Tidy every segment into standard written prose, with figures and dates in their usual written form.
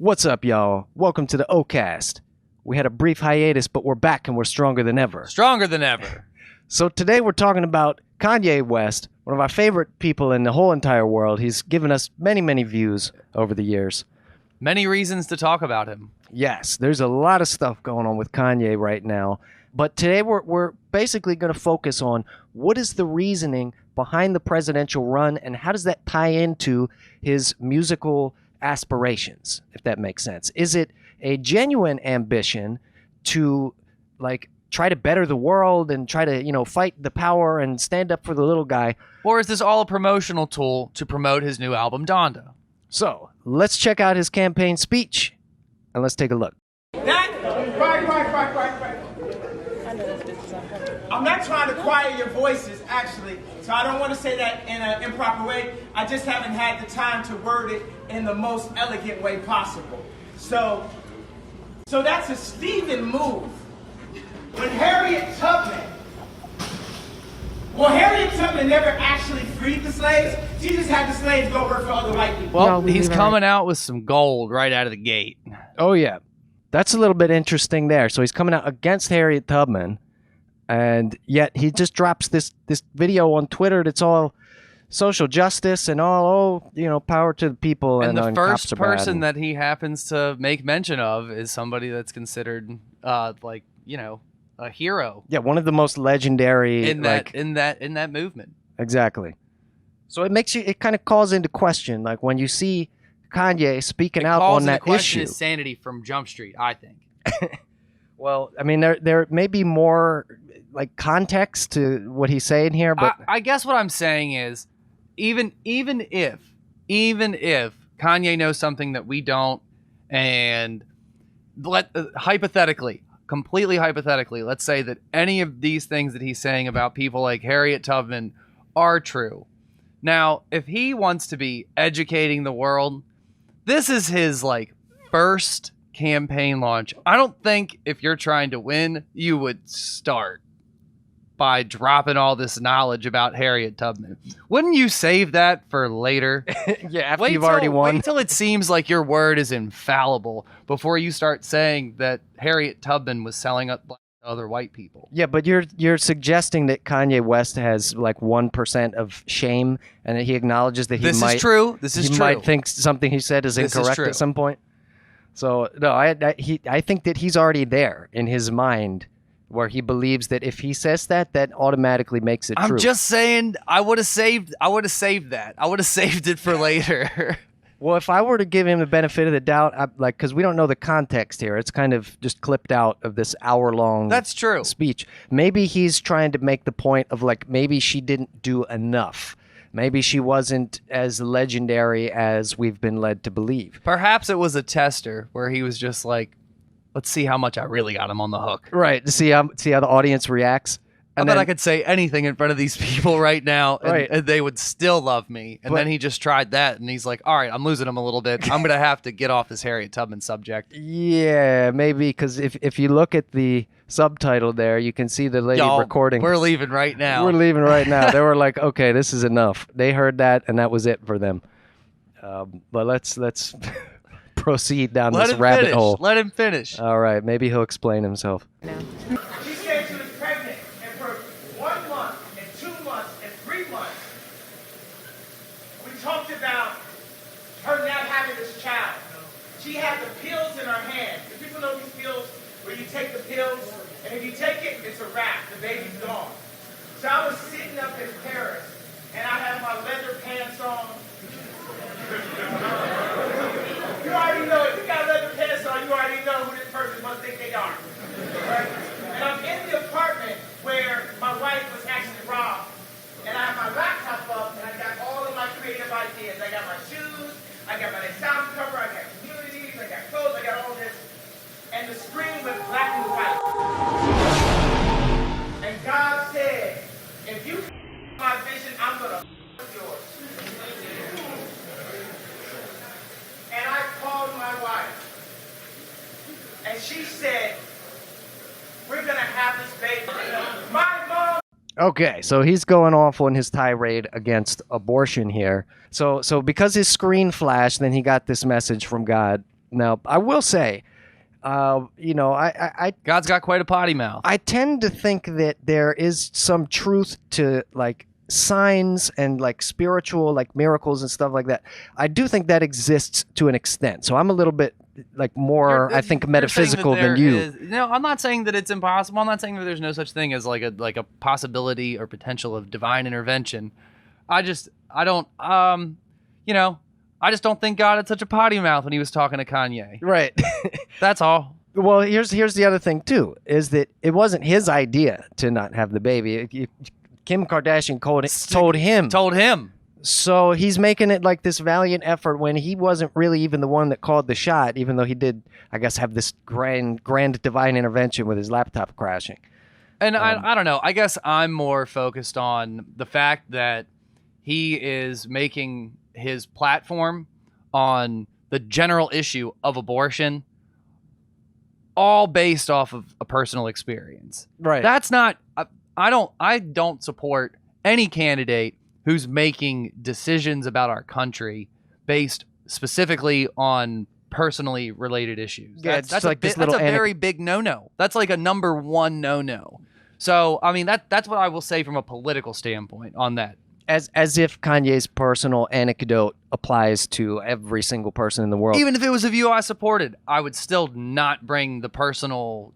What's up, y'all? Welcome to the OCAST. We had a brief hiatus, but we're back and we're stronger than ever. Stronger than ever. So today we're talking about Kanye West, one of our favorite people in the whole entire world. He's given us many, many views over the years. Many reasons to talk about him. Yes, there's a lot of stuff going on with Kanye right now. But today we're basically going to focus on what is the reasoning behind the presidential run and how does that tie into his musical aspirations, if that makes sense. Is it a genuine ambition to try to better the world and try to, fight the power and stand up for the little guy? Or is this all a promotional tool to promote his new album, Donda? So let's check out his campaign speech and let's take a look. Right. I'm not trying to quiet your voices, actually, so I don't want to say that in an improper way. I just haven't had the time to word it in the most elegant way possible. So that's a Stephen move. When Harriet Tubman never actually freed the slaves. She just had the slaves go work for other white people. Well, he's coming out with some gold right out of the gate. Oh, yeah. That's a little bit interesting there. So he's coming out against Harriet Tubman, and yet he just drops this video on Twitter that's all social justice and all, power to the people. And the first person that he happens to make mention of is somebody that's considered, a hero. Yeah, one of the most legendary in that movement. Exactly. So it kind of calls into question, like when you see Kanye speaking out on that issue. His sanity from Jump Street, I think. Well, I mean, there may be more context to what he's saying here, but I guess what I'm saying is, even if Kanye knows something that we don't, and completely hypothetically, let's say that any of these things that he's saying about people like Harriet Tubman are true. Now, if he wants to be educating the world, this is his first campaign launch. I don't think if you're trying to win, you would start by dropping all this knowledge about Harriet Tubman. Wouldn't you save that for later? Yeah, after you've already won. Wait until it seems like your word is infallible before you start saying that Harriet Tubman was selling up other white people. Yeah, but you're suggesting that Kanye West has 1% of shame and that he acknowledges that This is true. He might think something he said is incorrect at some point. So no, I think that he's already there in his mind, where he believes that if he says that automatically makes it true. I'm just saying, I would have saved that. I would have saved it for later. Well, if I were to give him the benefit of the doubt, because we don't know the context here, it's kind of just clipped out of this hour-long That's true. speech. Maybe he's trying to make the point of maybe she didn't do enough. Maybe she wasn't as legendary as we've been led to believe. Perhaps it was a tester where he was just like, let's see how much I really got him on the hook. Right, to see how the audience reacts. I bet I could say anything in front of these people right now, and they would still love me. And then he just tried that, and he's like, all right, I'm losing him a little bit. I'm going to have to get off this Harriet Tubman subject. Yeah, maybe, because if you look at the subtitle there, you can see the lady recording. We're leaving right now. We're leaving right now. They were like, okay, this is enough. They heard that, and that was it for them. But let's proceed down this rabbit hole. Let him finish. All right, maybe he'll explain himself. She said she was pregnant, and for 1 month, and 2 months, and 3 months, we talked about her not having this child. She had the pills in her hand. Do people know these pills where you take the pills, and if you take it, it's a wrap. The baby's gone. So I was sitting up in Paris, and I had my leather pants on. You already know, if you got leather pants on, you already know who this person must think they are. Right? And I'm in the apartment where my wife was actually robbed. And I have my laptop up, and I got all of my creative ideas. I got my shoes, I got my sound cover, I got communities, I got clothes, I got all this. And the screen went black and white. And God said, if you my vision, I'm going to yours. And I called my wife, and she said, we're going to have this baby. My mom. Okay, so he's going off on his tirade against abortion here. So because his screen flashed, then he got this message from God, Now, I will say, God's got quite a potty mouth. I tend to think that there is some truth to like signs and like spiritual like miracles and stuff like that. I do think that exists to an extent. So I'm a little bit like more, I think, metaphysical than you. No, I'm not saying that it's impossible. I'm not saying that there's no such thing as like a possibility or potential of divine intervention. I just don't think God had such a potty mouth when he was talking to Kanye. Right. That's all. Well, here's the other thing too, is that it wasn't his idea to not have the baby. Kim Kardashian told him. So he's making it like this valiant effort when he wasn't really even the one that called the shot, even though he did, I guess, have this grand divine intervention with his laptop crashing. And I don't know. I guess I'm more focused on the fact that he is making his platform on the general issue of abortion all based off of a personal experience. Right. That's not I don't support any candidate who's making decisions about our country based specifically on personally related issues. Yeah, That's like a very big no-no. That's like a number one no-no. So, I mean, that's what I will say from a political standpoint on that. As if Kanye's personal anecdote applies to every single person in the world. Even if it was a view I supported, I would still not bring the personal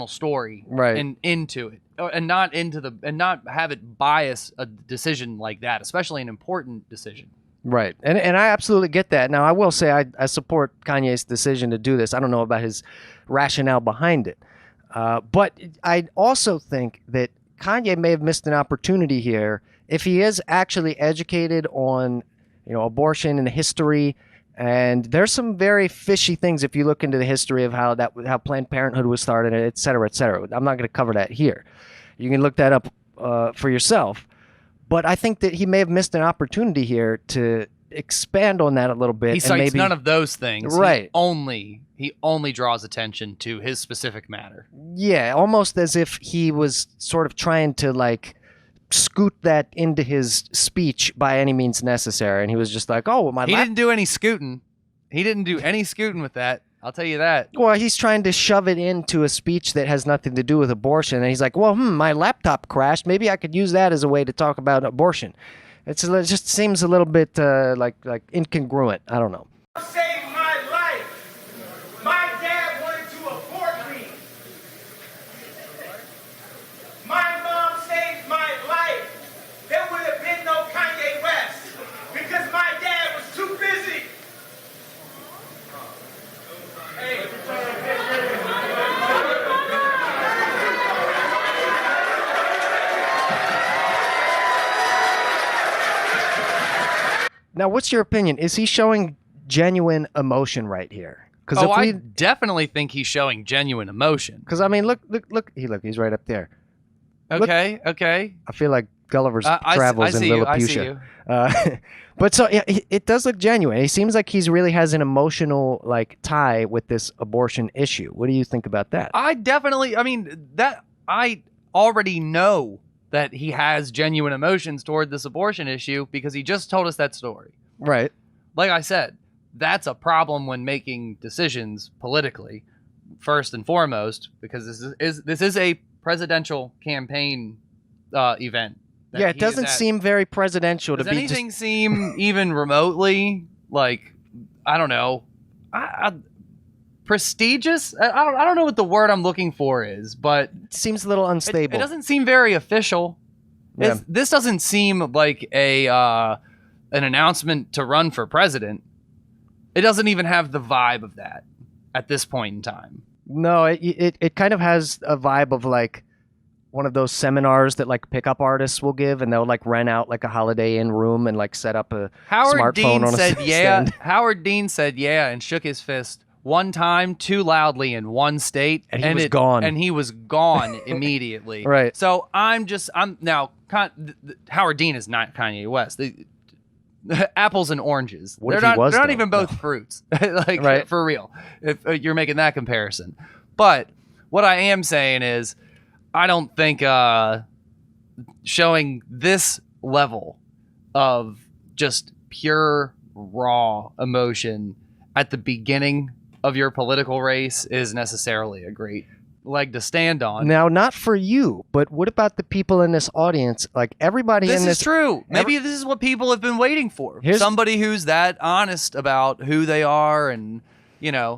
story into it, and not have it bias a decision like that, especially an important decision. Right. And I absolutely get that. Now, I will say I support Kanye's decision to do this. I don't know about his rationale behind it. But I also think that Kanye may have missed an opportunity here if he is actually educated on, abortion and history. And there's some very fishy things if you look into the history of how Planned Parenthood was started, et cetera, et cetera. I'm not going to cover that here. You can look that up for yourself. But I think that he may have missed an opportunity here to expand on that a little bit. He cites none of those things. Right. He only draws attention to his specific matter. Yeah, almost as if he was sort of trying to like scoot that into his speech by any means necessary. And he was just like, he didn't do any scooting. He didn't do any scooting with that. I'll tell you that. Well, he's trying to shove it into a speech that has nothing to do with abortion. And he's like, my laptop crashed. Maybe I could use that as a way to talk about abortion. It just seems a little bit like incongruent. I don't know. Saved my life. My dad wanted to abort me. My mom saved my life. There would have been no Kanye West because my dad was too busy. Now, what's your opinion? Is he showing genuine emotion right here? I definitely think he's showing genuine emotion. Because I mean, look, he's right up there. Okay. I feel like Gulliver's Travels in Lilliputian. But so yeah, it does look genuine. He seems like he's really has an emotional like tie with this abortion issue. What do you think about that? I already know that he has genuine emotions toward this abortion issue because he just told us that story. Right. Like I said, that's a problem when making decisions politically, first and foremost, because this is a presidential campaign event. Yeah, it doesn't seem very presidential to be. Does anything seem even remotely like, I don't know, prestigious? I don't know what the word I'm looking for is, but it seems a little unstable. It doesn't seem very official. Yeah. This doesn't seem like an announcement to run for president. It doesn't even have the vibe of that at this point in time. No, it kind of has a vibe of like one of those seminars that like pickup artists will give, and they'll like rent out like a Holiday Inn room and like set up a smartphone on a stand. Howard Dean said yeah and shook his fist one time too loudly in one state, and he was gone. And he was gone immediately. Right. So I'm now. Howard Dean is not Kanye West. Apples and oranges. They're not even both fruits. Like right. For real. If you're making that comparison. But what I am saying is, I don't think showing this level of just pure raw emotion at the beginning of your political race is necessarily a great leg to stand on. Now, not for you, but what about the people in this audience? Like everybody This in this is true. Maybe this is what people have been waiting for. Here's- Somebody who's that honest about who they are, and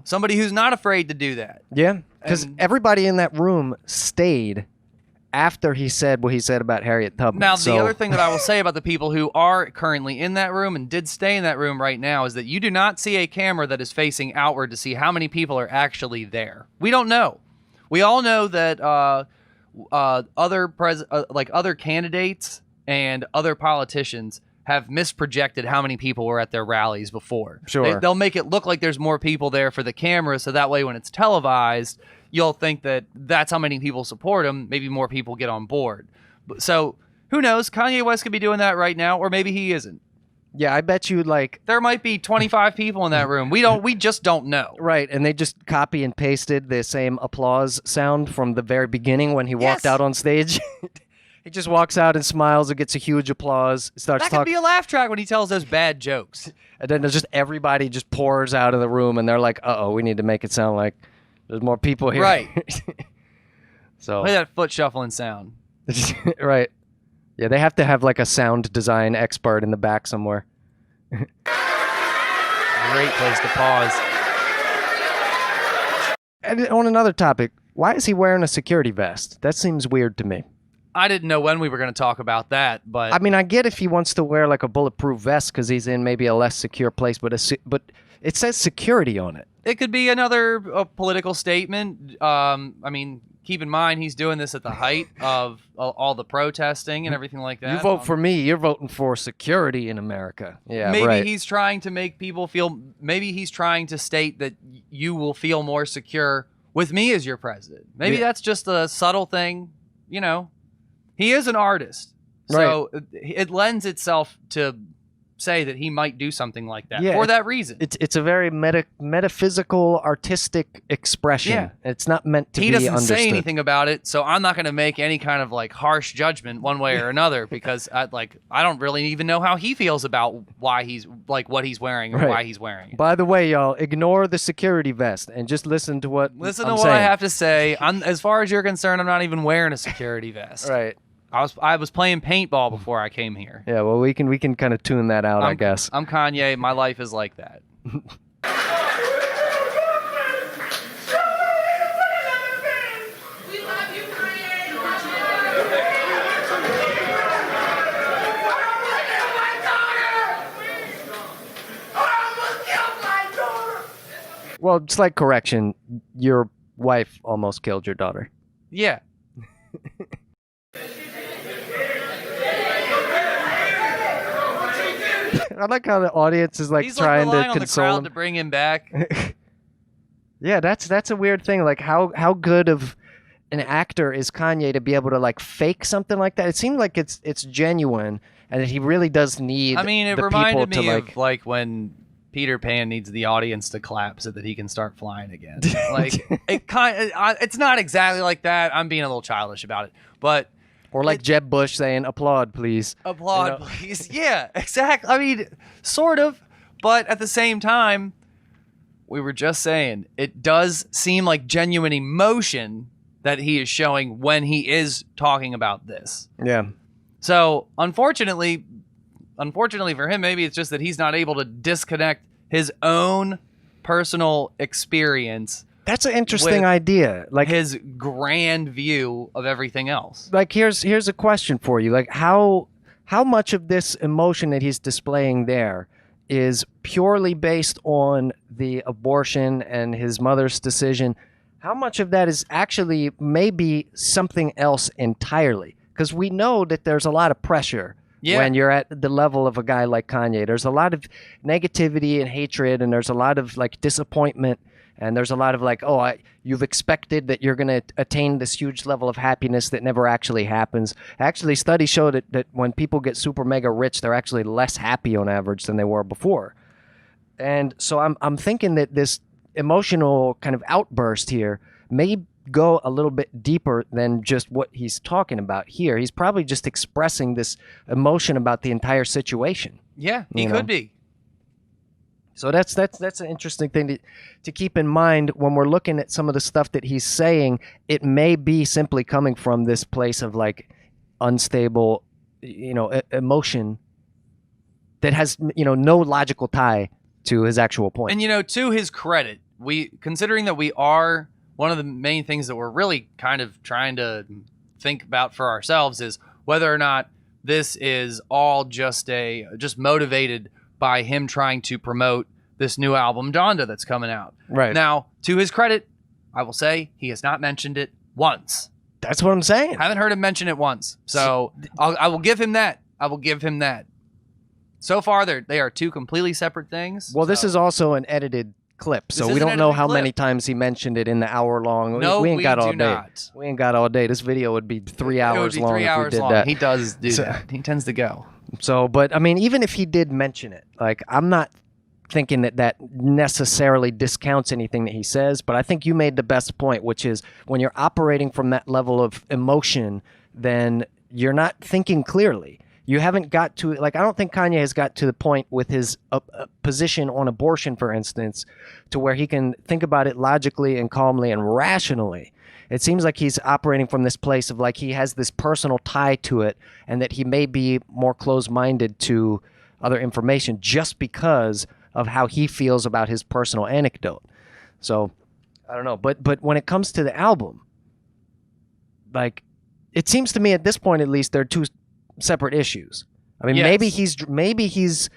somebody who's not afraid to do that. Yeah, because And- everybody in that room stayed after he said what he said about Harriet Tubman. Now, So- the other thing that I will say about the people who are currently in that room and did stay in that room right now is that you do not see a camera that is facing outward to see how many people are actually there. We don't know. We all know that other candidates and other politicians have misprojected how many people were at their rallies before. Sure. They'll make it look like there's more people there for the camera, so that way when it's televised, you'll think that that's how many people support him. Maybe more people get on board. So who knows? Kanye West could be doing that right now, or maybe he isn't. yeah, I bet you like There might be 25 people in that room. We just don't know. right, and they just copy and pasted the same applause sound from the very beginning when he walked Yes. out on stage. He just walks out and smiles and gets a huge applause. Starts That could talking, be a laugh track when he tells those bad jokes. and then there's just everybody just pours out of the room, and they're like, "Uh-oh, we need to make it sound like there's more people here." Right. So Play that foot shuffling sound. right. Yeah, they have to have like a sound design expert in the back somewhere. Great place to pause. And on another topic, why is he wearing a security vest? That seems weird to me. I didn't know when we were going to talk about that, but I mean, I get if he wants to wear like a bulletproof vest because he's in maybe a less secure place, but it says security on it. it could be another political statement. I mean, keep in mind he's doing this at the height of all the protesting and everything like that. You vote for me, you're voting for security in America. Yeah, Maybe right. he's trying to make people feel. Maybe he's trying to state that you will feel more secure with me as your president. Maybe Yeah. that's just a subtle thing. He is an artist, so it lends itself to say that he might do something like that for that reason. It's a very metaphysical, artistic expression. Yeah. It's not meant to He be doesn't understood. say anything about it, so I'm not going to make any kind of like harsh judgment one way or another because I don't really even know how he feels about why he's like what he's wearing or Right. why he's wearing it. By the way, y'all, ignore the security vest and just listen to what Listen I'm to what saying. I have to say. As far as you're concerned, I'm not even wearing a security vest. Right. I was playing paintball before I came here. Yeah, well, we can kind of tune that out, I guess. I'm Kanye. My life is like that. We love you, Kanye. Well, slight correction. Your wife almost killed your daughter. Yeah. I like how the audience is like He's trying relying to on the console crowd him. to bring him back. Yeah, that's a weird thing. Like how good of an actor is Kanye to be able to like fake something like that? It seemed like it's genuine and that he really does need I mean, it the reminded people me to of like when Peter Pan needs the audience to clap so that he can start flying again. Like it's not exactly like that. I'm being a little childish about it, but or like Jeb Bush saying applaud please. applaud, You know? please. Yeah, exactly. I mean, sort of, but at the same time, we were just saying it does seem like genuine emotion that he is showing when he is talking about this. Yeah. So unfortunately for him, maybe it's just that he's not able to disconnect his own personal experience, That's an interesting With idea. Like his grand view of everything else. like here's a question for you. Like how much of this emotion that he's displaying there is purely based on the abortion and his mother's decision? How much of that is actually maybe something else entirely? Because we know that there's a lot of pressure when you're at the level of a guy like Kanye. There's a lot of negativity and hatred, and there's a lot of like disappointment, and there's a lot of like, you've expected that you're going to attain this huge level of happiness that never actually happens. Actually, studies show that when people get super mega rich, they're actually less happy on average than they were before. And so I'm thinking that this emotional kind of outburst here may go a little bit deeper than just what he's talking about here. He's probably just expressing this emotion about the entire situation. Yeah, he You could know? be. So that's an interesting thing to keep in mind when we're looking at some of the stuff that he's saying. It may be simply coming from this place of like unstable, emotion that has, no logical tie to his actual point. And to his credit, considering that we are, one of the main things that we're really kind of trying to think about for ourselves is whether or not this is all just motivated by him trying to promote this new album Donda that's coming out. Right. Now, to his credit, I will say he has not mentioned it once. That's what I'm saying. I haven't heard him mention it once. So I will give him that. So far, they are two completely separate things. Well, this is also an edited clip, so we don't know how many times he mentioned it in the hour long. No, we ain't got all do day. not. We ain't got all day. This video would be 3 hours long if we did that. He does do that. He tends to go. So, but I mean, even if he did mention it, like, I'm not thinking that necessarily discounts anything that he says, but I think you made the best point, which is when you're operating from that level of emotion, then you're not thinking clearly. You haven't got to, like, I don't think Kanye has got to the point with his position on abortion, for instance, to where he can think about it logically and calmly and rationally. It seems like he's operating from this place of like he has this personal tie to it and that he may be more closed-minded to other information just because of how he feels about his personal anecdote. So, I don't know. But when it comes to the album, like, it seems to me at this point, at least, they're two separate issues. I mean, Yes. maybe he's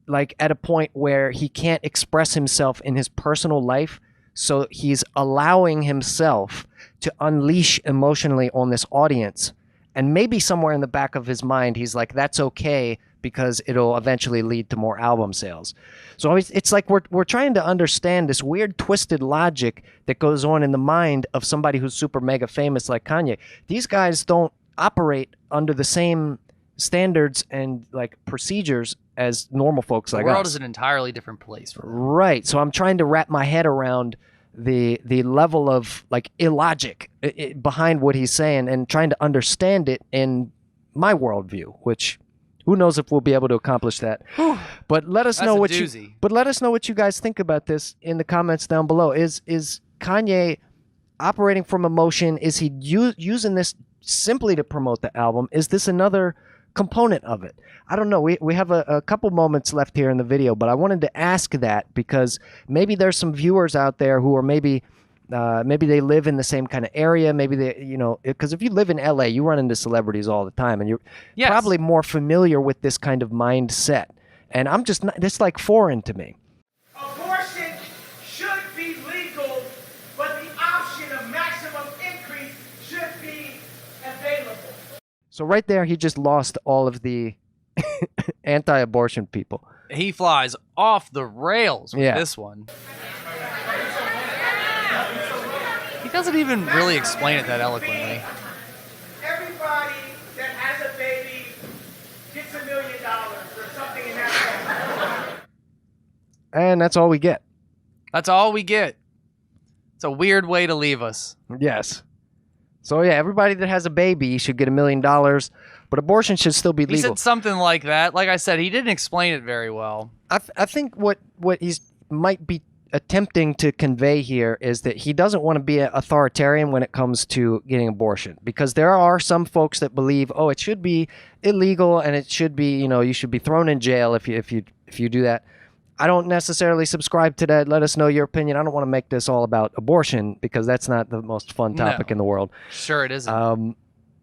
like at a point where he can't express himself in his personal life, so he's allowing himself to unleash emotionally on this audience, and maybe somewhere in the back of his mind he's like, that's okay because it'll eventually lead to more album sales. So it's like we're trying to understand this weird twisted logic that goes on in the mind of somebody who's super mega famous like Kanye. These guys don't operate under the same standards and like procedures as normal folks like us. The world is an entirely different place for them. Right. So I'm trying to wrap my head around the level of like illogic behind what he's saying and trying to understand it in my worldview, which who knows if we'll be able to accomplish that. But let us know what you guys think about this in the comments down below. Is Kanye operating from emotion? Is he using this simply to promote the album? Is this another component of it? I don't know. We have a couple moments left here in the video, but I wanted to ask that because maybe there's some viewers out there who are maybe they live in the same kind of area. Maybe they, because if you live in LA, you run into celebrities all the time, and you're probably more familiar with this kind of mindset. And I'm just not, it's like foreign to me. Abortion should be legal, but the option of maximum increase should be available. So right there, he just lost all of the anti-abortion people. He flies off the rails with this one. He doesn't even really explain it that eloquently. Everybody that has a baby gets $1 million or something in that sense. And that's all we get. That's all we get. It's a weird way to leave us. Yes. So yeah, everybody that has a baby should get $1 million, but abortion should still be legal. He said something like that. Like I said, he didn't explain it very well. I think what he's might be attempting to convey here is that he doesn't want to be an authoritarian when it comes to getting abortion, because there are some folks that believe, oh, it should be illegal and it should be, you should be thrown in jail if you do that. I don't necessarily subscribe to that. Let us know your opinion. I don't want to make this all about abortion because that's not the most fun topic in the world. Sure it isn't.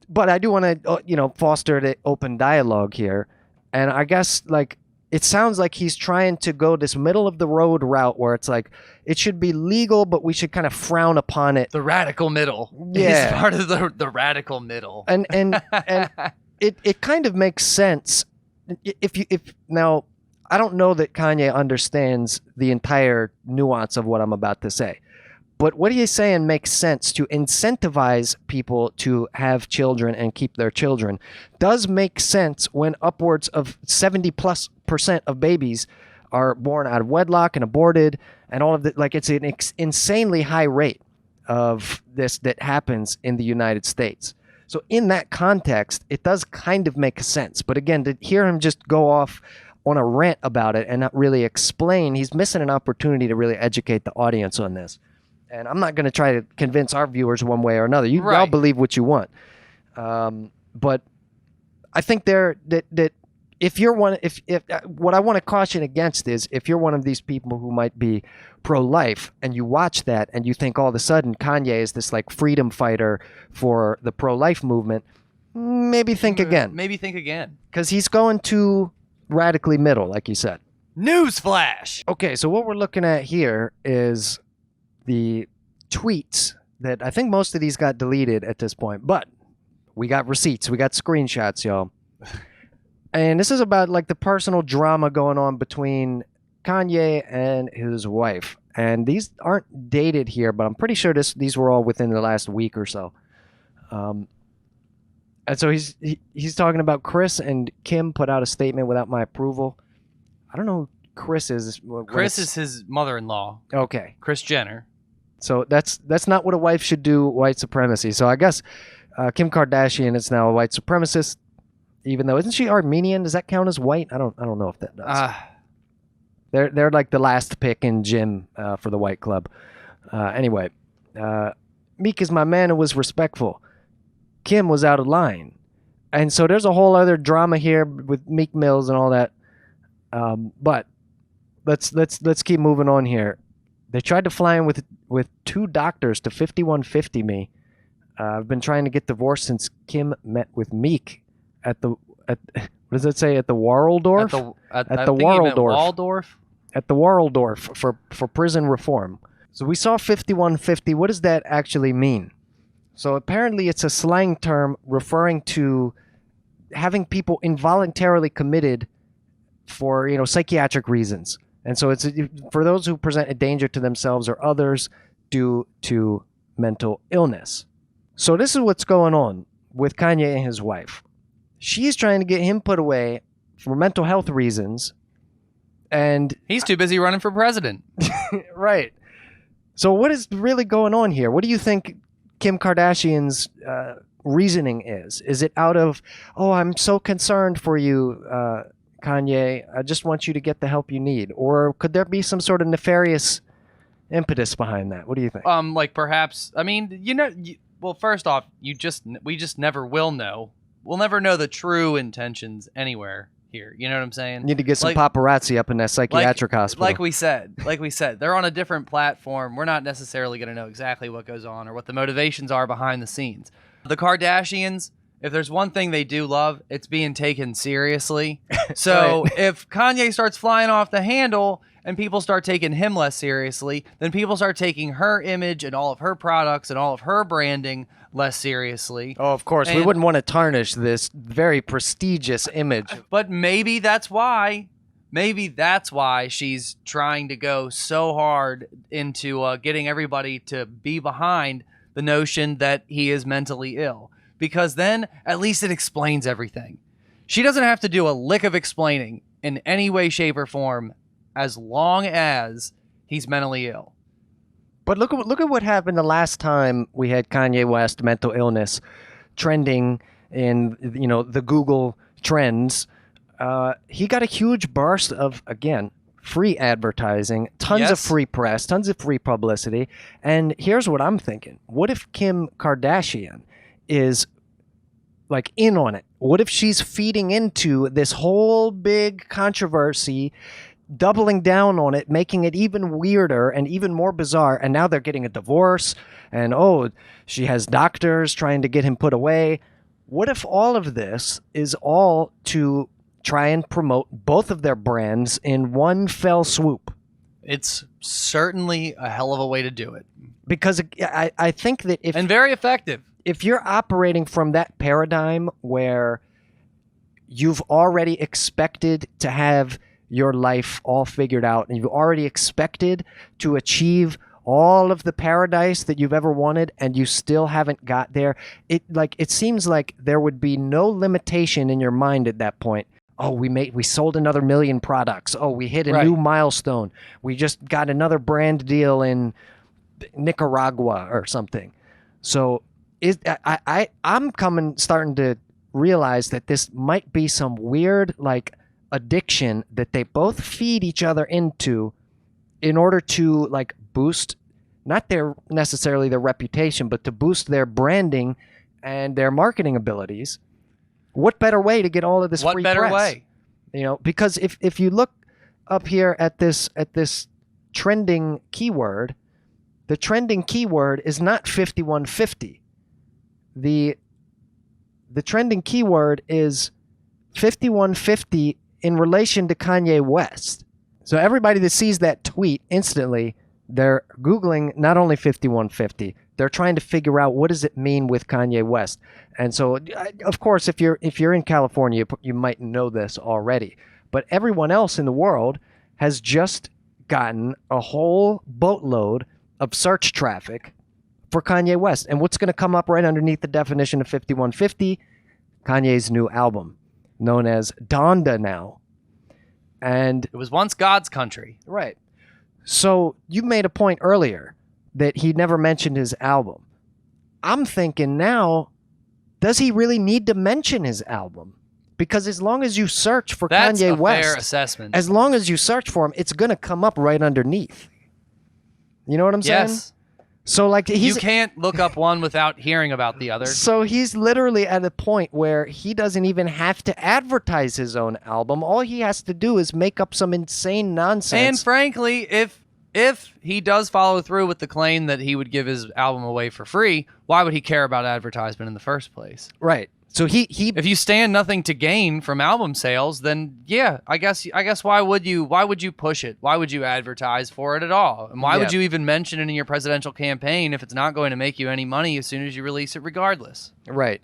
But I do want to, foster the open dialogue here. And I guess, like, it sounds like he's trying to go this middle of the road route where it's like, it should be legal, but we should kind of frown upon it. The radical middle. Yeah. He's part of the radical middle. And it kind of makes sense. Now, I don't know that Kanye understands the entire nuance of what I'm about to say. But what he's saying makes sense. To incentivize people to have children and keep their children does make sense when upwards of 70+% of babies are born out of wedlock and aborted and all of that. Like, it's an insanely high rate of this that happens in the United States. So in that context, it does kind of make sense. But again, to hear him just go off on a rant about it and not really explain, he's missing an opportunity to really educate the audience on this. And I'm not going to try to convince our viewers one way or another. You all believe what you want. But I think that if you're one, if what I want to caution against is if you're one of these people who might be pro-life and you watch that and you think all of a sudden Kanye is this like freedom fighter for the pro-life movement, maybe think again. Maybe think again. Because he's going too radically middle, like you said. Newsflash! Okay, so what we're looking at here is the tweets that I think most of these got deleted at this point, but we got receipts, we got screenshots, y'all. And this is about like the personal drama going on between Kanye and his wife. And these aren't dated here, but I'm pretty sure these were all within the last week or so. And so he's talking about Kriss and Kim put out a statement without my approval. I don't know who Kriss is. Kriss is his mother-in-law. Okay. Kris Jenner. So that's not what a wife should do, white supremacy. So I guess Kim Kardashian is now a white supremacist, even though, isn't she Armenian? Does that count as white? I don't know if that does. They're like the last pick in gym for the white club. Anyway, Meek is my man and was respectful. Kim was out of line. And so there's a whole other drama here with Meek Mills and all that. But let's keep moving on here. They tried to fly in with two doctors to 5150 me. I've been trying to get divorced since Kim met with Meek at what does it say, at the Waldorf? At the Waldorf? At the Waldorf for prison reform. So we saw 5150. What does that actually mean? So apparently it's a slang term referring to having people involuntarily committed for, psychiatric reasons. And so it's for those who present a danger to themselves or others due to mental illness. So this is what's going on with Kanye and his wife. She's trying to get him put away for mental health reasons. And he's too busy running for president. Right. So what is really going on here? What do you think Kim Kardashian's reasoning is? Is it out of, oh, I'm so concerned for you, Kanye, I just want you to get the help you need? Or could there be some sort of nefarious impetus behind that? What do you think? Like perhaps, I mean, well, first off, we just never will know. We'll never know the true intentions anywhere here. You know what I'm saying? Need to get some paparazzi up in that psychiatric hospital. Like we said, they're on a different platform. We're not necessarily going to know exactly what goes on or what the motivations are behind the scenes. The Kardashians, if there's one thing they do love, it's being taken seriously. So if Kanye starts flying off the handle and people start taking him less seriously, then people start taking her image and all of her products and all of her branding less seriously. Oh, of course. We wouldn't want to tarnish this very prestigious image. But maybe that's why she's trying to go so hard into getting everybody to be behind the notion that he is mentally ill. Because then at least it explains everything. She doesn't have to do a lick of explaining in any way, shape, or form as long as he's mentally ill. But look at what happened the last time we had Kanye West mental illness trending in the Google trends. He got a huge burst of, again, free advertising, tons of free press, tons of free publicity. And here's what I'm thinking. What if Kim Kardashian is like in on it? What if she's feeding into this whole big controversy, doubling down on it, making it even weirder and even more bizarre, and now they're getting a divorce, and she has doctors trying to get him put away? What if all of this is all to try and promote both of their brands in one fell swoop? It's certainly a hell of a way to do it. Because I think that and very effective. If you're operating from that paradigm where you've already expected to have your life all figured out and you've already expected to achieve all of the paradise that you've ever wanted and you still haven't got there, it seems like there would be no limitation in your mind at that point. Oh, we sold another 1 million products. Oh, we hit a new milestone. We just got another brand deal in Nicaragua or something. So I'm starting to realize that this might be some weird, like, addiction that they both feed each other into in order to like boost not their necessarily their reputation, but to boost their branding and their marketing abilities. What better way to get all of this What free better press? way? You know, because if you look up here at this trending keyword, the trending keyword is not 5150. The trending keyword is 5150 in relation to Kanye West. So everybody that sees that tweet instantly, they're Googling not only 5150, they're trying to figure out what does it mean with Kanye West. And so, of course, if you're in California, you might know this already. But everyone else in the world has just gotten a whole boatload of search traffic for Kanye West. And what's going to come up right underneath the definition of 5150? Kanye's new album, known as Donda now. And It was once God's country. right. So you made a point earlier that he never mentioned his album. I'm thinking now, does he really need to mention his album? Because as long as you search for That's Kanye a West, fair assessment. as long as you search for him, it's going to come up right underneath. You know what I'm saying? Yes. So like You he's can't look up one without hearing about the other. so he's literally at a point where he doesn't even have to advertise his own album. All he has to do is make up some insane nonsense. And frankly, if he does follow through with the claim that he would give his album away for free, why would he care about advertisement in the first place? right. So he If you stand nothing to gain from album sales, then yeah, I guess why would you push it? Why would you advertise for it at all? And why would Yeah. you even mention it in your presidential campaign if it's not going to make you any money as soon as you release it regardless? right.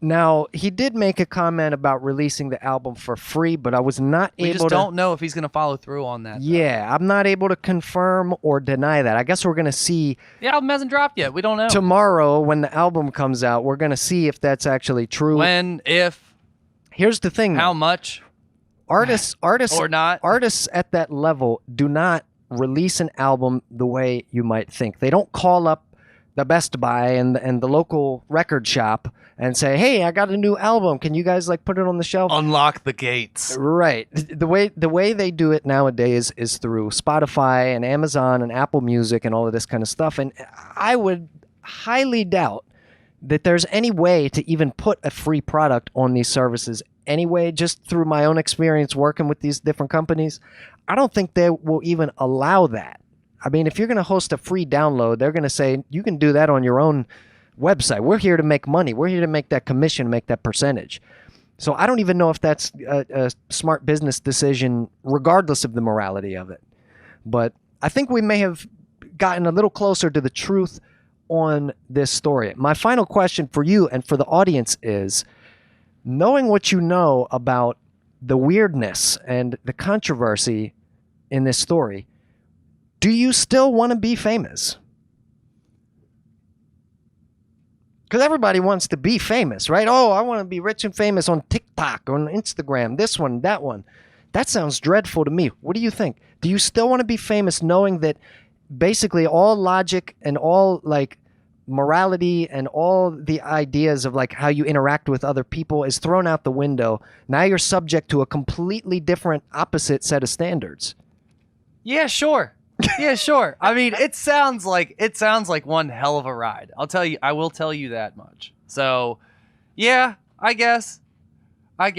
Now, he did make a comment about releasing the album for free, but I was not We able just to don't know if he's going to follow through on that. though. Yeah, I'm not able to confirm or deny that. I guess we're going to see The album hasn't dropped yet. We don't know. tomorrow when the album comes out. We're going to see if that's actually true. When, if, Here's the thing. how though. much, Artists or not. artists at that level do not release an album the way you might think. They don't call up the Best Buy and the local record shop and say, "Hey, I got a new album. Can you guys like put it on the shelf?" Unlock the gates. Right. The way they do it nowadays is through Spotify and Amazon and Apple Music and all of this kind of stuff. And I would highly doubt that there's any way to even put a free product on these services anyway, just through my own experience working with these different companies. I don't think they will even allow that. I mean, if you're going to host a free download, they're going to say, you can do that on your own website. We're here to make money. We're here to make that commission, make that percentage. So I don't even know if that's a smart business decision, regardless of the morality of it. But I think we may have gotten a little closer to the truth on this story. My final question for you and for the audience is, knowing what you know about the weirdness and the controversy in this story, do you still want to be famous? Because everybody wants to be famous, right? Oh, I want to be rich and famous on TikTok, on Instagram, this one, that one. That sounds dreadful to me. What do you think? Do you still want to be famous knowing that basically all logic and all like morality and all the ideas of like how you interact with other people is thrown out the window? Now you're subject to a completely different opposite set of standards. Yeah, sure. Yeah, sure. I mean, it sounds like one hell of a ride. I will tell you that much. So, yeah, I guess. I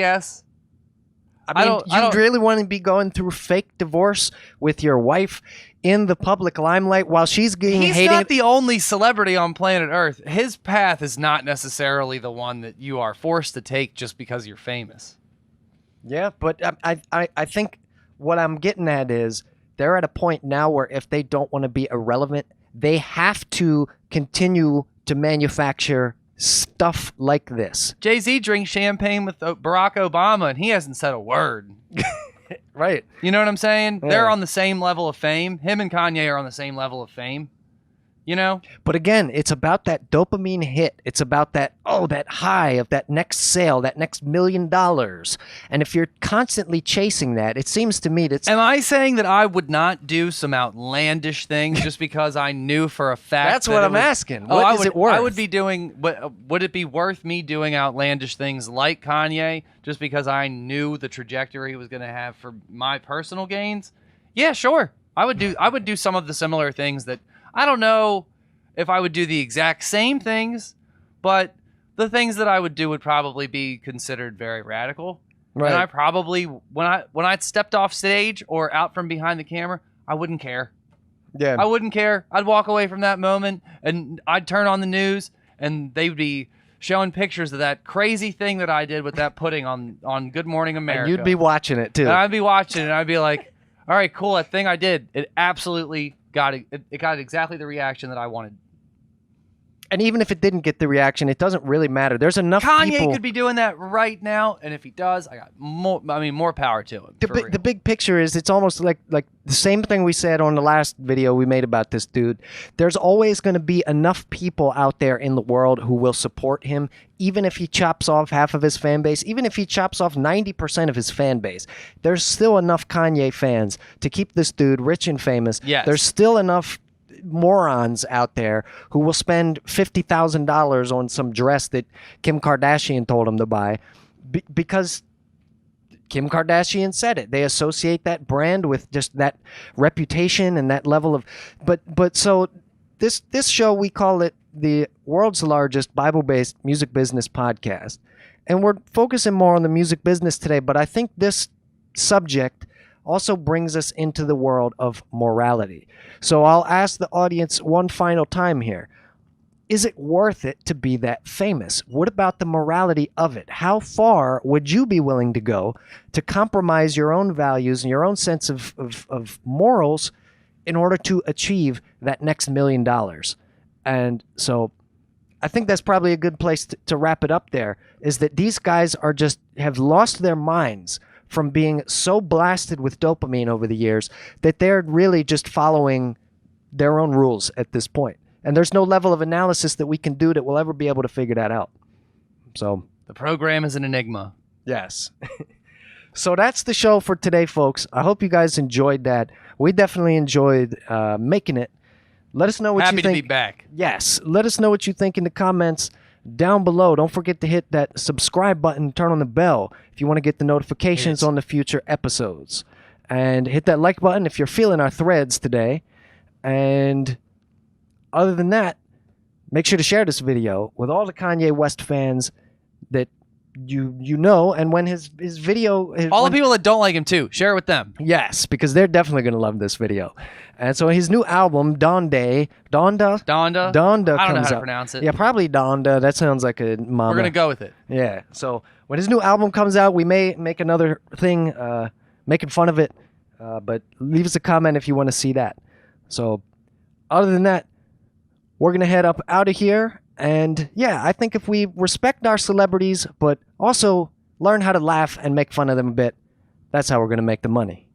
mean, you really want to be going through fake divorce with your wife in the public limelight while she's getting He's hated? not the only celebrity on planet Earth. His path is not necessarily the one that you are forced to take just because you're famous. Yeah, but I think what I'm getting at is they're at a point now where if they don't want to be irrelevant, they have to continue to manufacture stuff like this. Jay-Z drinks champagne with Barack Obama, and he hasn't said a word. Right. You know what I'm saying? Yeah. They're on the same level of fame. Him and Kanye are on the same level of fame. You know? But again, it's about that dopamine hit. It's about that high of that next sale, that next $1 million. And if you're constantly chasing that, it seems to me that's Am I saying that I would not do some outlandish things just because I knew for a fact? That's what I'm asking. What is it worth? I would be doing. Would it be worth me doing outlandish things like Kanye just because I knew the trajectory was going to have for my personal gains? Yeah, sure. I would do some of the similar things that. I don't know if I would do the exact same things, but the things that I would do would probably be considered very radical. Right. And I probably, when I stepped off stage or out from behind the camera, I wouldn't care. Yeah. I wouldn't care. I'd walk away from that moment and I'd turn on the news and they'd be showing pictures of that crazy thing that I did with that pudding on Good Morning America. And you'd be watching it too. And I'd be watching it and I'd be like, all right, cool. That thing I did, it absolutely got exactly the reaction that I wanted. And even if it didn't get the reaction, it doesn't really matter. There's enough Kanye people. could be doing that right now, and if he does, I got more power to him. The big picture is it's almost like the same thing we said on the last video we made about this dude. There's always going to be enough people out there in the world who will support him, even if he chops off half of his fan base, even if he chops off 90% of his fan base. There's still enough Kanye fans to keep this dude rich and famous. Yes. There's still enough morons out there who will spend $50,000 on some dress that Kim Kardashian told him to buy because Kim Kardashian said it. They associate that brand with just that reputation and that level of but so this show, we call it the world's largest Bible-based music business podcast. And we're focusing more on the music business today, but I think this subject also brings us into the world of morality. So I'll ask the audience one final time here. Is it worth it to be that famous? What about the morality of it? How far would you be willing to go to compromise your own values and your own sense of morals in order to achieve that next $1 million? And so I think that's probably a good place to wrap it up there, is that these guys have lost their minds from being so blasted with dopamine over the years that they're really just following their own rules at this point. And there's no level of analysis that we can do that will ever be able to figure that out. So the program is an enigma. Yes. So that's the show for today, folks. I hope you guys enjoyed that. We definitely enjoyed making it. Let us know what you think. Happy to be back. Yes. Let us know what you think in the comments down below. Don't forget to hit that subscribe button, turn on the bell if you want to get the notifications on the future episodes. And hit that like button if you're feeling our threads today. And other than that, make sure to share this video with all the Kanye West fans that you know, and when his video... All the people that don't like him too, share it with them. Yes, because they're definitely going to love this video. And so his new album, Donda comes I don't know how to out. pronounce it. Yeah, probably Donda. That sounds like a mama. We're going to go with it. Yeah. So when his new album comes out, we may make another thing making fun of it. But leave us a comment if you want to see that. So other than that, we're going to head up out of here. And yeah, I think if we respect our celebrities, but also learn how to laugh and make fun of them a bit, that's how we're going to make the money.